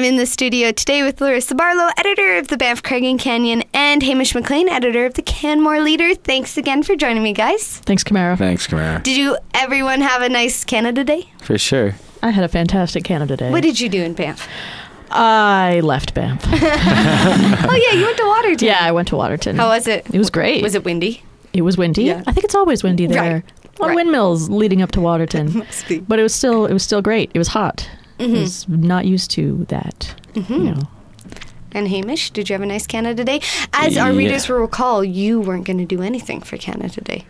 I'm in the studio today with Larissa Barlow, editor of the Banff Crag Canyon, and Hamish McLean, editor of the Canmore Leader. Thanks again for joining me, guys. Thanks, Camara. Thanks, Camara. Did everyone have a nice Canada Day? For sure. I had a fantastic Canada Day. What did you do in Banff? I left Banff. Oh, yeah, you went to Waterton. Yeah, I went to Waterton. How was it? It was great. Was it windy? It was windy. Yeah. I think it's always windy there. Right. A lot of windmills leading up to Waterton. Must be. But it was still great. It was hot. I was not used to that. And Hamish, did you have a nice Canada Day? As our readers will recall, you weren't going to do anything for Canada Day.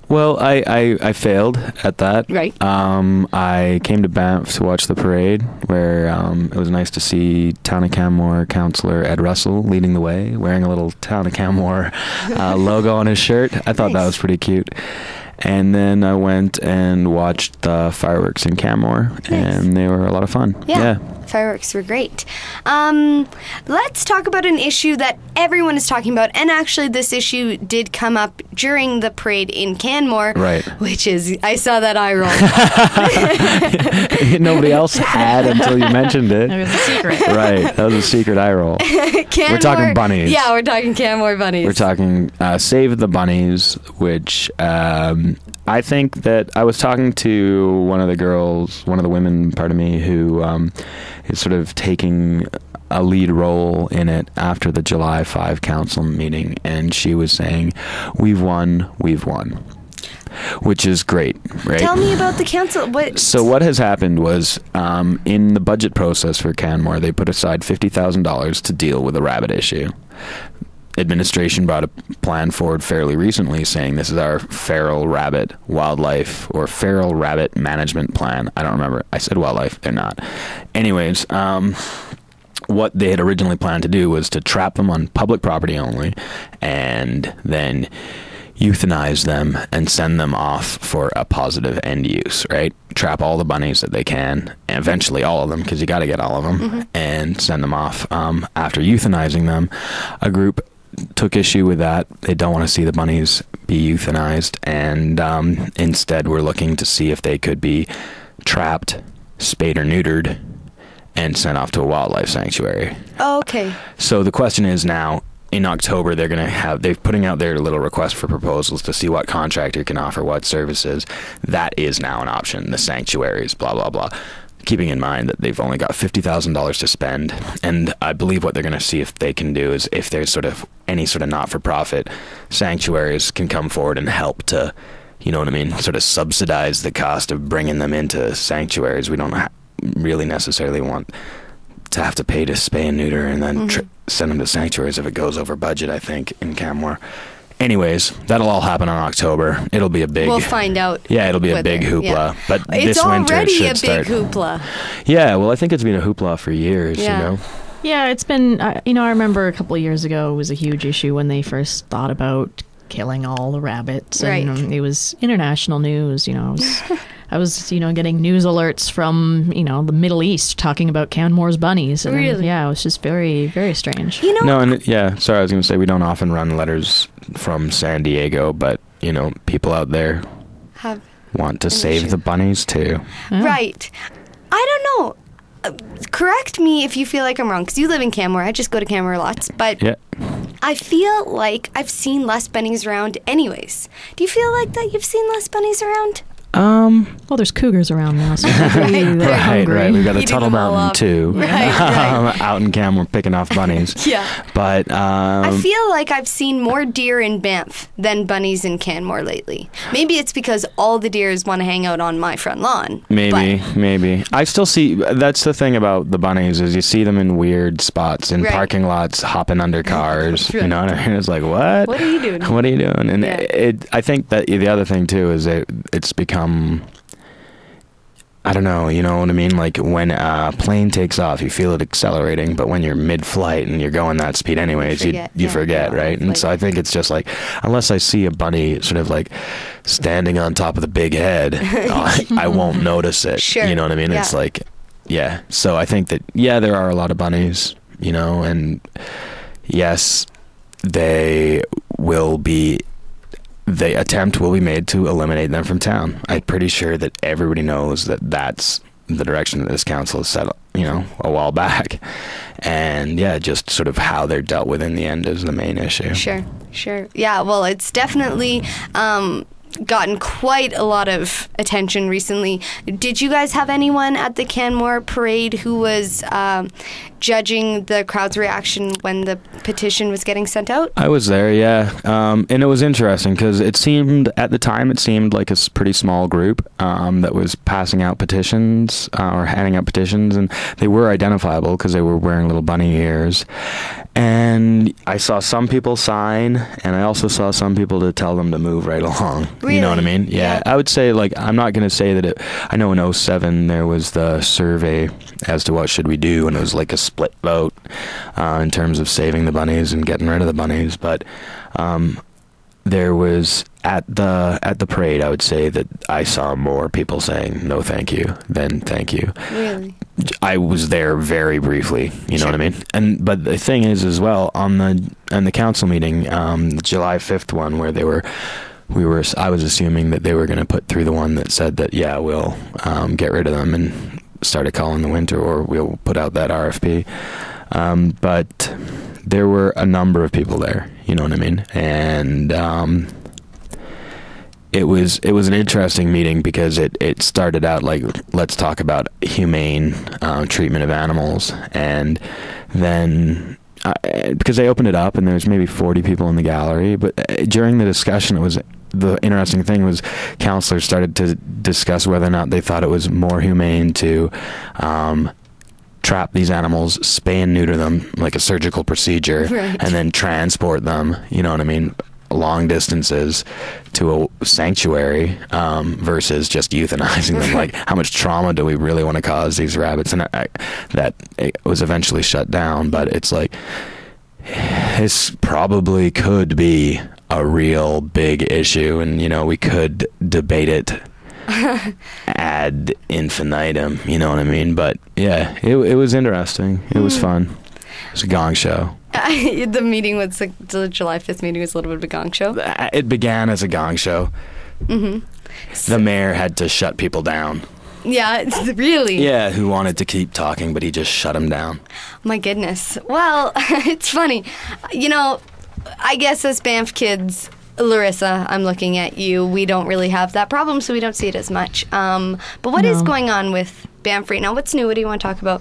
Well, I failed at that. Right. I came to Banff to watch the parade, where it was nice to see Town of Canmore Councillor Ed Russell leading the way, wearing a little Town of Canmore logo on his shirt. I thought that was pretty cute. And then I went and watched the fireworks in Canmore, and they were a lot of fun. Yeah. Fireworks were great. Let's talk about an issue that everyone is talking about, and actually this issue did come up during the parade in Canmore, right? Which is, I saw that eye roll. Nobody else had until you mentioned it. It was a secret. Right, that was a secret eye roll. Canmore, we're talking bunnies. Yeah, we're talking Canmore bunnies. We're talking Save the Bunnies, which I think that I was talking to one of the women, pardon me, who is sort of taking a lead role in it after the July 5 council meeting, and she was saying, we've won, which is great, right? Tell me about the council. So what has happened was, in the budget process for Canmore, they put aside $50,000 to deal with the rabbit issue. Administration brought a plan forward fairly recently saying this is our feral rabbit wildlife or feral rabbit management plan. I don't remember. I said wildlife. They're not. Anyways, what they had originally planned to do was to trap them on public property only and then euthanize them and send them off for a positive end use, right? Trap all the bunnies that they can, and eventually all of them, because you got to get all of them, and send them off. After euthanizing them, a group took issue with that. They don't want to see the bunnies be euthanized, and instead we're looking to see if they could be trapped, spayed or neutered, and sent off to a wildlife sanctuary. Oh, okay. So the question is now, in October, they're putting out their little request for proposals to see what contractor can offer what services. That is now an option. The sanctuaries, blah, blah, blah. Keeping in mind that they've only got $50,000 to spend, and I believe what they're going to see if they can do is if there's any sort of not-for-profit sanctuaries can come forward and help to, you know what I mean, sort of subsidize the cost of bringing them into sanctuaries. We don't really necessarily want to have to pay to spay and neuter and then send them to sanctuaries if it goes over budget, I think, in Canmore. Anyways, that'll all happen on October. It'll be a big... We'll find out. Yeah, it'll be a big hoopla. Yeah. But this winter it should start. It's already a big hoopla. Yeah, well, I think it's been a hoopla for years, you know? Yeah, it's been... I remember a couple of years ago, it was a huge issue when they first thought about killing all the rabbits. Right. And it was international news, I was, getting news alerts from, the Middle East talking about Canmore's bunnies. And really? Yeah, it was just very, very strange. Sorry, I was going to say we don't often run letters from San Diego, but, people out there want to save the bunnies too. Yeah. Right. I don't know. Correct me if you feel like I'm wrong, because you live in Canmore. I just go to Canmore lots, but I feel like I've seen less bunnies around anyways. Do you feel like that you've seen less bunnies around? Well, there's cougars around now, so right. We've got a Tuttle Mountain too, right. out in Canmore picking off bunnies. Yeah, but I feel like I've seen more deer in Banff than bunnies in Canmore lately. Maybe it's because all the deers want to hang out on my front lawn. Maybe. I still see. That's the thing about the bunnies is you see them in weird spots in parking lots, hopping under cars. You know what I mean? It's like, what? What are you doing? What are you doing? And I think that the other thing too is it's become, I don't know, you know what I mean? Like when a plane takes off, you feel it accelerating, but when you're mid-flight and you're going that speed anyways, you forget, right? And so I think it's just like, unless I see a bunny sort of like standing on top of the big head, I won't notice it. Sure. You know what I mean? It's like, so I think that, there are a lot of bunnies, and yes, the attempt will be made to eliminate them from town. I'm pretty sure that everybody knows that that's the direction that this council has set, a while back. And yeah, just sort of how they're dealt with in the end is the main issue. Sure. Yeah, well, it's definitely gotten quite a lot of attention recently. Did you guys have anyone at the Canmore parade who was judging the crowd's reaction when the petition was getting sent out? I was there, yeah. And it was interesting because at the time it seemed like a pretty small group that was passing out petitions or handing out petitions, and they were identifiable because they were wearing little bunny ears. And I saw some people sign, and I also saw some people to tell them to move right along. Really? You know what I mean? Yeah. I would say, like, I'm not going to say that I know in 2007 there was the survey as to what should we do, and it was like a split vote in terms of saving the bunnies and getting rid of the bunnies. But there was at the parade, I would say that I saw more people saying no thank you than thank you. Really? I was there very briefly, you know what I mean? But the thing is as well, on the council meeting, the July 5th one, where I was assuming that they were going to put through the one that said that, yeah, we'll get rid of them and start a call in the winter, or we'll put out that RFP. But there were a number of people there, you know what I mean? And it was an interesting meeting because it started out like, let's talk about humane treatment of animals, and then because they opened it up and there's maybe 40 people in the gallery, but during the discussion, the interesting thing was councillors started to discuss whether or not they thought it was more humane to trap these animals, spay and neuter them like a surgical procedure, and then transport them, you know what I mean, long distances to a sanctuary versus just euthanizing them. Like, how much trauma do we really want to cause these rabbits? And that it was eventually shut down, but it's like, this probably could be a real big issue, and you know, we could debate it ad infinitum, you know what I mean? But yeah, it was interesting. It was fun. It was a gong show. The meeting was the July 5th meeting was a little bit of a gong show. It began as a gong show. The mayor had to shut people down. Yeah, really? Yeah, who wanted to keep talking, but he just shut them down. My goodness. Well, it's funny. You know, I guess as Banff kids, Larissa, I'm looking at you. We don't really have that problem, so we don't see it as much. But what is going on with Banff right now? What's new? What do you want to talk about?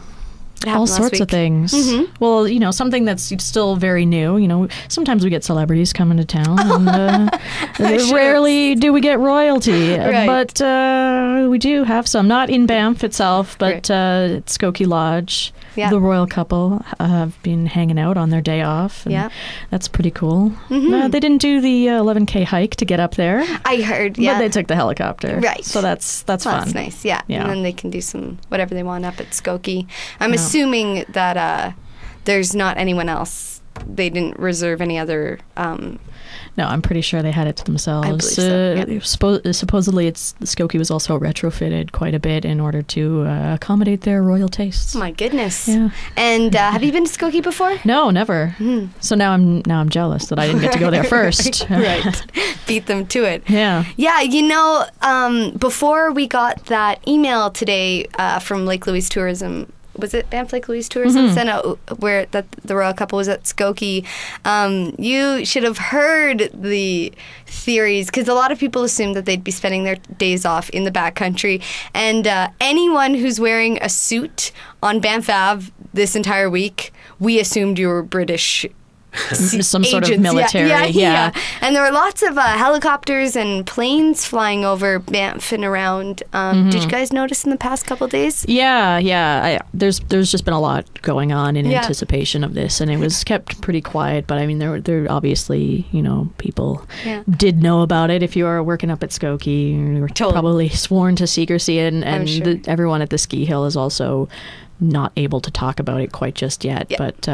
All sorts of things. Well, you know, something that's still very new. You know, sometimes we get celebrities coming to town, and rarely do we get royalty. But we do have some, not in Banff itself, but at Skokie Lodge. Yeah. The royal couple have been hanging out on their day off. And that's pretty cool. They didn't do the 11K hike to get up there. I heard, but they took the helicopter. Right. So that's fun. That's nice, yeah. And then they can do some whatever they want up at Skokie. I'm assuming that there's not anyone else. They didn't reserve any other... No, I'm pretty sure they had it to themselves. I believe so. Supposedly, Skokie was also retrofitted quite a bit in order to accommodate their royal tastes. Oh my goodness! Yeah. And have you been to Skokie before? No, never. So now I'm jealous that I didn't get to go there first. Right. Beat them to it. Yeah. Yeah. You know, before we got that email today from Lake Louise Tourism. Was it Banff Lake Louise Tourism sent out where the royal couple was at Skokie? You should have heard the theories, because a lot of people assumed that they'd be spending their days off in the backcountry, and anyone who's wearing a suit on Banff Ave this entire week, we assumed you were British. Some sort of military. Yeah. And there were lots of helicopters and planes flying over Banff and around. Did you guys notice in the past couple of days? Yeah. There's just been a lot going on in anticipation of this, and it was kept pretty quiet. But I mean, there obviously, you know, people did know about it. If you are working up at Skokie, you were probably sworn to secrecy, and everyone at the ski hill is also not able to talk about it quite just yet, but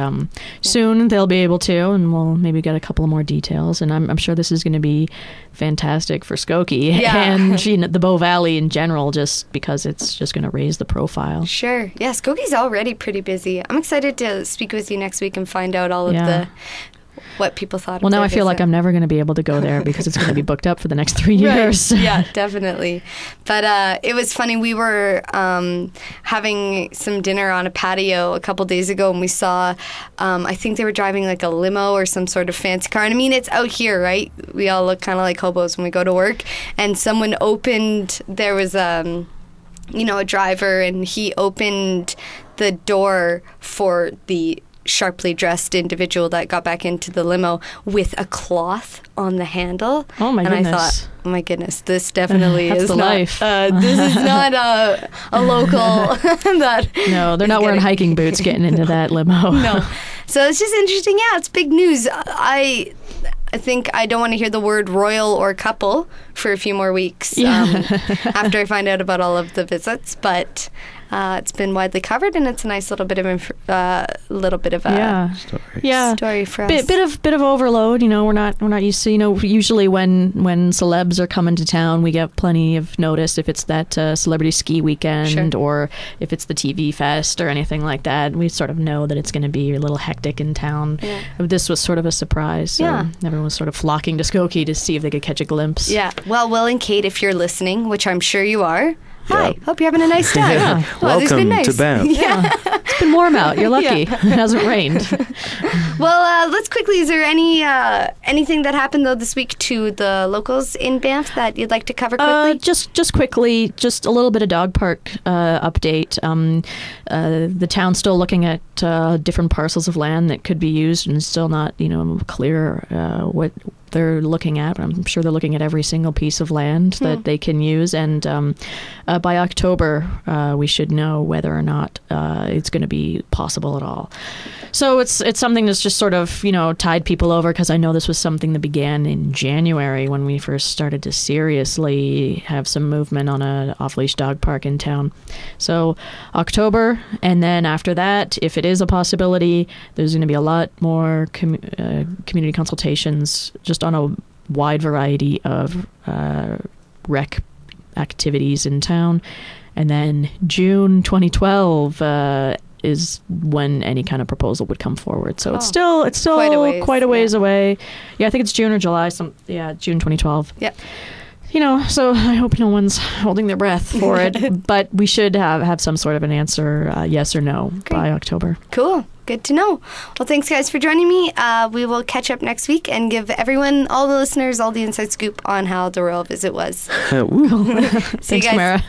soon they'll be able to, and we'll maybe get a couple of more details. And I'm sure this is going to be fantastic for Skokie and you know, the Bow Valley in general, just because it's just going to raise the profile. Sure. Yeah, Skokie's already pretty busy. I'm excited to speak with you next week and find out all of the what people thought. Well, now I feel like I'm never going to be able to go there because it's going to be booked up for the next 3 years. Right. Yeah, definitely. But it was funny. We were having some dinner on a patio a couple days ago, and we saw, I think they were driving like a limo or some sort of fancy car. And I mean, it's out here, right? We all look kind of like hobos when we go to work. And someone opened, there was a driver, and he opened the door for the sharply dressed individual that got back into the limo with a cloth on the handle. Oh my goodness. And I thought, oh my goodness, this definitely is the not life. This is not a local that no, they're not wearing hiking boots getting into that limo. No. So it's just interesting. Yeah, it's big news. I think I don't want to hear the word royal or couple for a few more weeks after I find out about all of the visits, but it's been widely covered, and it's a nice little bit of story for us. Bit of overload. We're not used to. Usually when celebs are coming to town, we get plenty of notice if it's that celebrity ski weekend or if it's the TV fest or anything like that. We sort of know that it's going to be a little hectic in town. Yeah. This was sort of a surprise. So everyone was sort of flocking to Skokie to see if they could catch a glimpse. Yeah. Well, Will and Kate, if you're listening, which I'm sure you are. Hi, hope you're having a nice time. Yeah. Well, welcome to Banff. It's been warm out. You're lucky. It hasn't rained. Well, let's quickly, is there anything that happened, though, this week to the locals in Banff that you'd like to cover quickly? Just quickly, just a little bit of dog park update. The town's still looking at different parcels of land that could be used, and still not, clear what they're looking at. I'm sure they're looking at every single piece of land that they can use, and by October we should know whether or not it's going to be possible at all. So it's something that's just sort of tied people over, because I know this was something that began in January when we first started to seriously have some movement on a off-leash dog park in town. So October, and then after that, if it is a possibility, there's going to be a lot more community consultations just on a wide variety of rec activities in town. And then June 2012 is when any kind of proposal would come forward. So it's still quite a ways away. Yeah, I think it's June or July. June 2012. Yeah. So I hope no one's holding their breath for it, but we should have some sort of an answer, yes or no, by October. Cool. Good to know. Well, thanks, guys, for joining me. We will catch up next week and give everyone, all the listeners, all the inside scoop on how the royal visit was. Thanks, Camara.